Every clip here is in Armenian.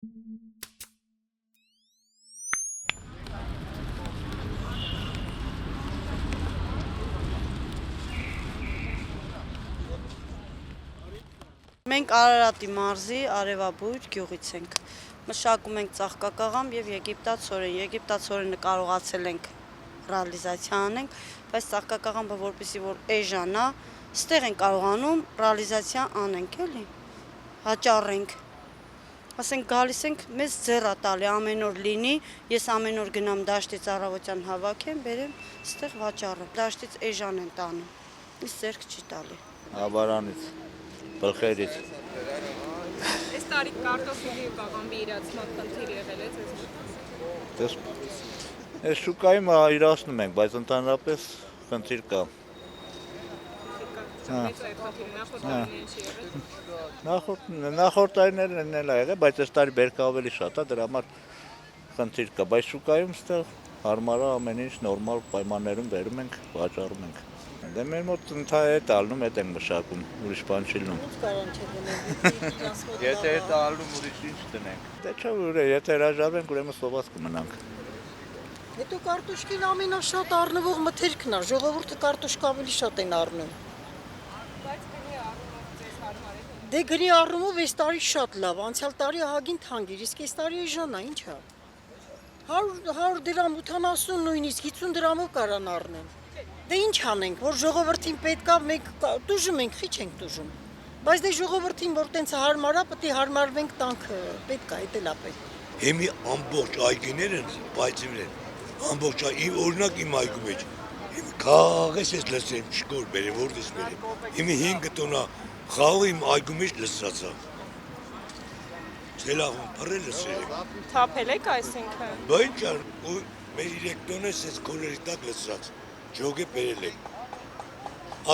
Մենք Արարատի մարզի Արևաբույր գյուղից ենք, մշակում ենք ծաղկակաղամ և եգիպտացորեն, եգիպտացորենը կարողացել ենք ռեալիզացիա անենք, բայց ծաղկակաղամը որպեսզի որ էժանա, ստեղ ենք կարողանում ռեալիզացիա անենք, էլի, հաճառենք, ասենք գալիս ենք, մեզ ձեռ ա տալի, ամեն օր լինի, ես ամեն օր գնամ դաշտից առավոտյան հավաքեմ, բերեմ, ստեղ վաճառեմ, դաշտից էժան են տանում, իսկ ձեռք չի տալի։ Աբարանից, բլխերից։ Այս տարի կարտոֆիլի ու կաղամբի իրացման խնդիր եղել է ձեզ։ Այս շուկայում իրացնում ենք, բայց ընդհանրապես խնդիր կա։ Նախորդ տարիներն էլ ա եղել, բայց այս տարի բերքը ավելի շատ է, դրա համար խնդիր կա, բայց շուկայում ստեղ հարմար է ամեն ինչ նորմալ պայմաններում բերում ենք, վաճառում ենք։ Դե մեր մոտ հետ ալնում, հետ ենք մշակում, ուրիշ բան չի լինում։ Եթե հետ ալնում, ուրիշ ինչ տնենք։ Դե չէ, եթե հրաժարվենք, ուրեմն սոված կմնանք։ Հետո կարտոշկին ամենաշատ առնվող մթերքն է, ժողովուրդը կարտոշկա ավելի շատ են առնում։ Բայց գնի առումով ձեզ հարմար է։ Դե գնի առումով այս տարի շատ լավ, անցյալ տարի ահագին թանկ էր, իսկ այս տարի էժան է, ինչ է։ 100 դրամ 80 նույնիսկ 50 դրամով կարան առնեն։ Դե ինչ անենք, որ ժողովրդին պետք է մենք տուժում ենք, խիչ ենք տուժում։ Բայց դե ժողովրդին որ տենց հարմար է, պետք է հարմարվենք տանք, պետք է, դա պետք։ Հիմի ամբողջ այգիներն բայցիվն են։ Ամբողջ օրինակ իմ այգու մեջ։ Հիմի քաղես ես լսեմ, չկոր բերեմ, որտես բերեմ։ Հիմի 5 տոննա խաղը իմ այգու մեջ լսրացա։ Ցելախում փռել լսել։ Թափել եք այսինքն։ Բա ինչ ար, ու մեր 3 տոննա էս քոլերի տակ լսրած։ Ջոգե բերել եք։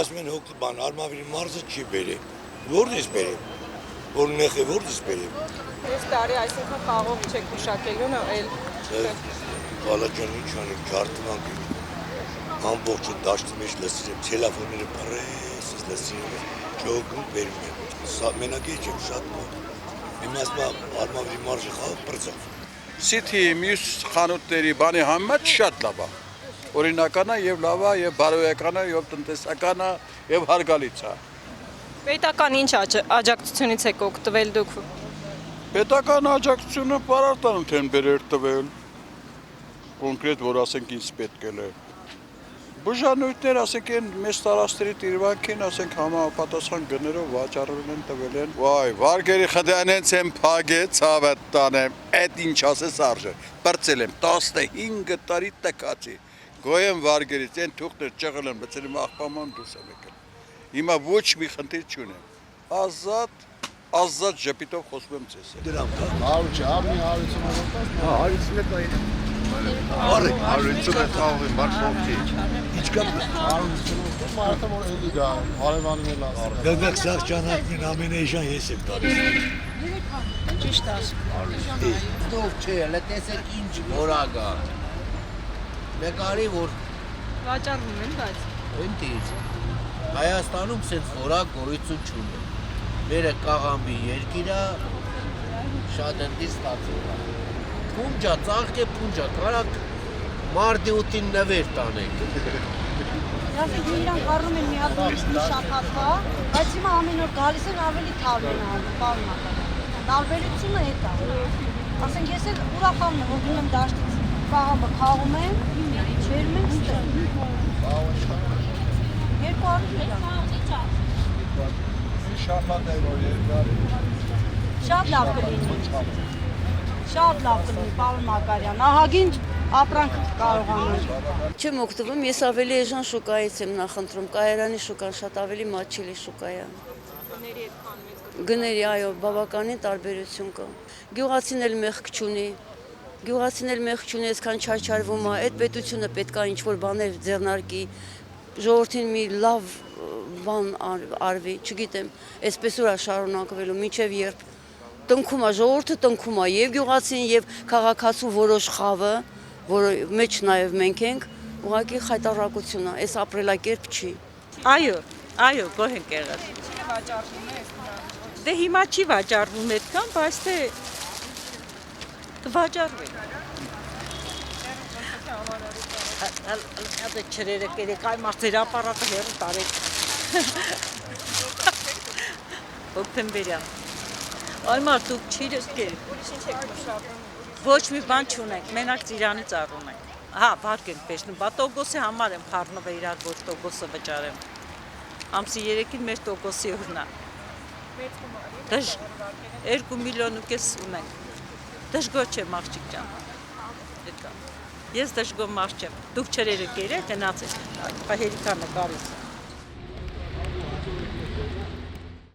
Ասում են հոգ բան, արմավիրի մարզը չի բերել։ Որտես բերեմ։ Որ նեղ է որտես բերեմ։ Այս տարի այսինքն խաղով չեք մշակելու, էլ։ Բալաջան ինչ անենք, ջարդմանք եմ, ամբողջը դաշտի մեջ լսիրեմ, թելավոները պարես ես լսիրեմ, ճոգում բերում եմ, մենակ եչ եմ շատ մոտ, իմ ասմա արմավրի մարժի խաղը պրծավ։ Սիթի մյուս խանութների բանի համաց շատ լավ է, օրինական է և լավ է, և բարոյական է, և տնտեսական է, և հարգալից է։ Պետական ինչ աջակցությունից եք օգտվել դուք։ Պետական աջակցությունը պարարտանութ են բերեր տվել, կոնկրետ, որ ասենք ինձ պետք էլ է։ Բուժանույթներ, ասենք են մեծ տարածքների տիրվանքին, ասենք համապատասխան գներով վաճառել են, տվել են։ Վայ, վարգերի խդյանենց եմ փագե ցավետ տանեմ, այդ ինչ ասես արժե։ Պրծել եմ 15 տարի տկացի։ Գոյեմ վարգերից, այն թուղթներ ճղել են, բցել եմ աղբաման դուրս եմ եկել։ Հիմա ոչ մի խնդիր չունեմ։ Ազատ ժպիտով խոսում եմ ձեզ։ Դրամ կա։ Հարուչ, արմի հարություն է։ Արի, հարություն է թաղվի, մարդ ինչ կա։ հարություն մարդը որ էլի գա, հարևանում էլ ասել։ Գագակ սաղ ճանաչին ամենեժան ես եմ տալիս։ Ճիշտ ասում։ Դով չէ, հələ տեսեք ինչ որագա։ Մեկ արի որ Վաճառվում են, բայց։ ընտիր։ Հայաստանում սենց որակ գոյություն չունի։ Մերը կաղամբի երկիրա շատ ընտի ստացել է։ Պունջա, ծաղկ է պունջա, կարակ մարդի ուտին նվեր տանենք։ Ասենք իրանք առնում են մի հատ մի շաբաթվա, բայց հիմա ամեն օր գալիս են ավելի թարմ են առնում, պարունակական։ Տարբերությունը էդ է։ Ասենք ես էլ ուրախանում եմ, որ գնում եմ դաշտից կաղամբը խաղում եմ, չերում ենք ստեղ։ 200 Շատ լավ կլինի։ Շատ լավ կլինի, պարոն Մակարյան, ահագին ապրանք կարողանում։ Չեմ օգտվում, ես ավելի էժան շուկայից եմ նախընտրում, Կայարանի շուկան շատ ավելի մատչելի շուկա է։ Գների, այո, բավականին տարբերություն կա։ Գյուղացին էլ մեղք չունի, այսքան չարչարվում է, այդ պետությունը պետք է ինչ-որ բաներ ձեռնարկի, ժողովրդին մի լավ բան արվի, չգիտեմ, այսպես ուր է շարունակվելու, մինչև երբ տնքում է, ժողովուրդը տնքում է, և գյուղացին, և քաղաքացու որոշ խավը, որ մեջ նաև մենք ենք, ուղղակի խայտառակություն է, այս ապրելակերպ չի։ Այո, գոհ ենք եղել։ Չի վաճառվում է այս Դե հիմա չի վաճառվում այդքան, բայց թե Կվաճառվի։ Այդ չրերը կերեք այ մարդեր ապարատը հեռու տարեք։ Հոկտեմբերյան։ Այ մարդ դուք չիրս կեր։ Ուրիշ ինչ եք մշակում։ Ոչ մի բան չունենք, մենակ ծիրանի ծառ ունենք։ Հա, վարկ ենք պեշնում, բա տոգոսի համար եմ խառնով իրար ոչ տոգոսը վճարեմ։ Ամսի 3-ին մեր տոգոսի օրնա։ Մեծ գումարի։ Դժ 2 միլիոն ու կես ունենք։ Դժգոհ չեմ աղջիկ ջան։ Էդա։ Ես դժգոհ մարդ չեմ։ Դուք չրերը կերեք, գնացեք։ Հերիքա նկարի։